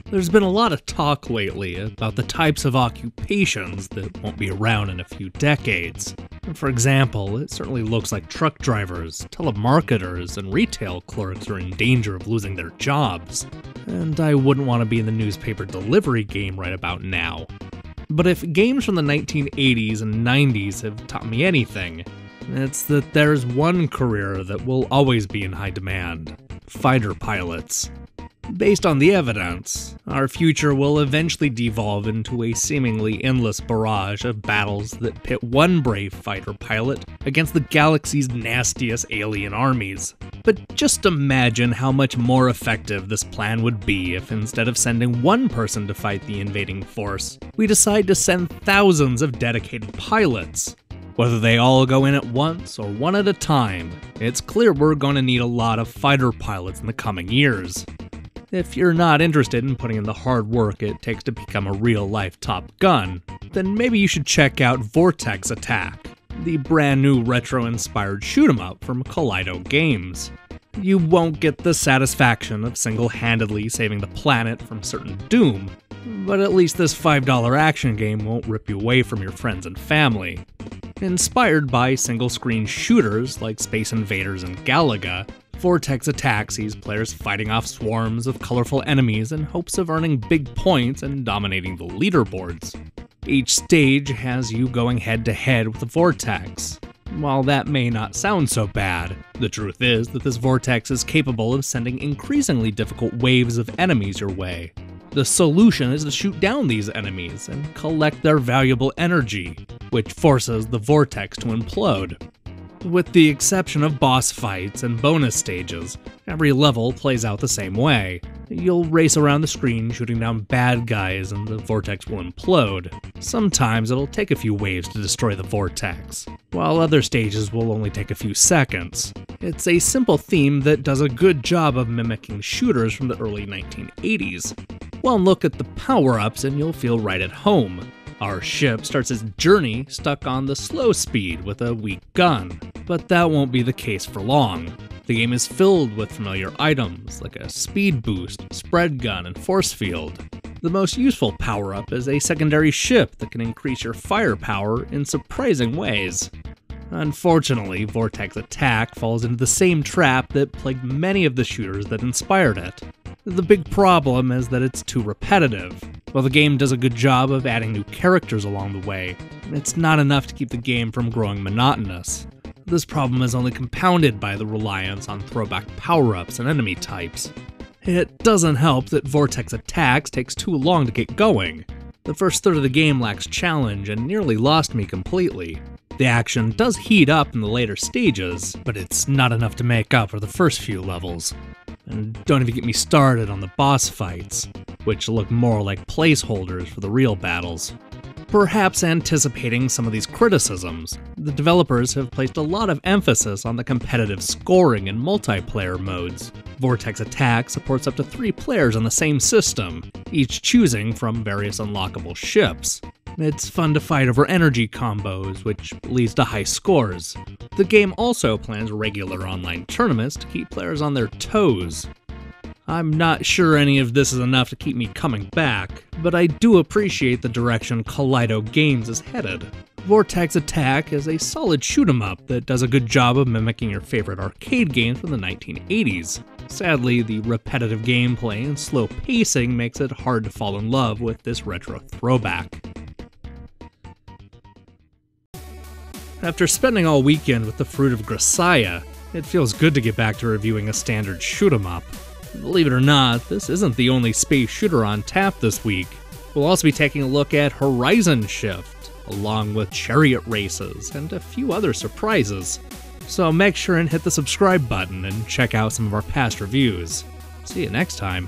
There's been a lot of talk lately about the types of occupations that won't be around in a few decades. For example, it certainly looks like truck drivers, telemarketers, and retail clerks are in danger of losing their jobs. And I wouldn't want to be in the newspaper delivery game right about now. But if games from the 1980s and 90s have taught me anything, it's that there's one career that will always be in high demand: fighter pilots. Based on the evidence, our future will eventually devolve into a seemingly endless barrage of battles that pit one brave fighter pilot against the galaxy's nastiest alien armies. But just imagine how much more effective this plan would be if instead of sending one person to fight the invading force, we decide to send thousands of dedicated pilots. Whether they all go in at once or one at a time, it's clear we're going to need a lot of fighter pilots in the coming years. If you're not interested in putting in the hard work it takes to become a real-life Top Gun, then maybe you should check out Vortex Attack, the brand new retro-inspired shoot-'em-up from Untitled Games. You won't get the satisfaction of single-handedly saving the planet from certain doom, but at least this $5 action game won't rip you away from your friends and family. Inspired by single-screen shooters like Space Invaders and Galaga, Vortex Attack sees players fighting off swarms of colorful enemies in hopes of earning big points and dominating the leaderboards. Each stage has you going head-to-head with the Vortex. While that may not sound so bad, the truth is that this Vortex is capable of sending increasingly difficult waves of enemies your way. The solution is to shoot down these enemies and collect their valuable energy, which forces the Vortex to implode. With the exception of boss fights and bonus stages, every level plays out the same way. You'll race around the screen shooting down bad guys and the Vortex will implode. Sometimes it'll take a few waves to destroy the Vortex, while other stages will only take a few seconds. It's a simple theme that does a good job of mimicking shooters from the early 1980s. One look at the power-ups and you'll feel right at home. Our ship starts its journey stuck on the slow speed with a weak gun, but that won't be the case for long. The game is filled with familiar items like a speed boost, spread gun, and force field. The most useful power-up is a secondary ship that can increase your firepower in surprising ways. Unfortunately, Vortex Attack falls into the same trap that plagued many of the shooters that inspired it. The big problem is that it's too repetitive. While the game does a good job of adding new characters along the way, it's not enough to keep the game from growing monotonous. This problem is only compounded by the reliance on throwback power-ups and enemy types. It doesn't help that Vortex Attacks takes too long to get going. The first third of the game lacks challenge and nearly lost me completely. The action does heat up in the later stages, but it's not enough to make up for the first few levels. And don't even get me started on the boss fights, which look more like placeholders for the real battles. Perhaps anticipating some of these criticisms, the developers have placed a lot of emphasis on the competitive scoring in multiplayer modes. Vortex Attack supports up to 3 players on the same system, each choosing from various unlockable ships. It's fun to fight over energy combos, which leads to high scores. The game also plans regular online tournaments to keep players on their toes. I'm not sure any of this is enough to keep me coming back, but I do appreciate the direction Untitled Games is headed. Vortex Attack is a solid shoot-'em-up that does a good job of mimicking your favorite arcade games from the 1980s. Sadly, the repetitive gameplay and slow pacing makes it hard to fall in love with this retro throwback. After spending all weekend with the fruit of Grisaya, it feels good to get back to reviewing a standard shoot-'em-up. Believe it or not, this isn't the only space shooter on tap this week. We'll also be taking a look at Horizon Shift, along with chariot races and a few other surprises. So make sure and hit the subscribe button and check out some of our past reviews. See you next time.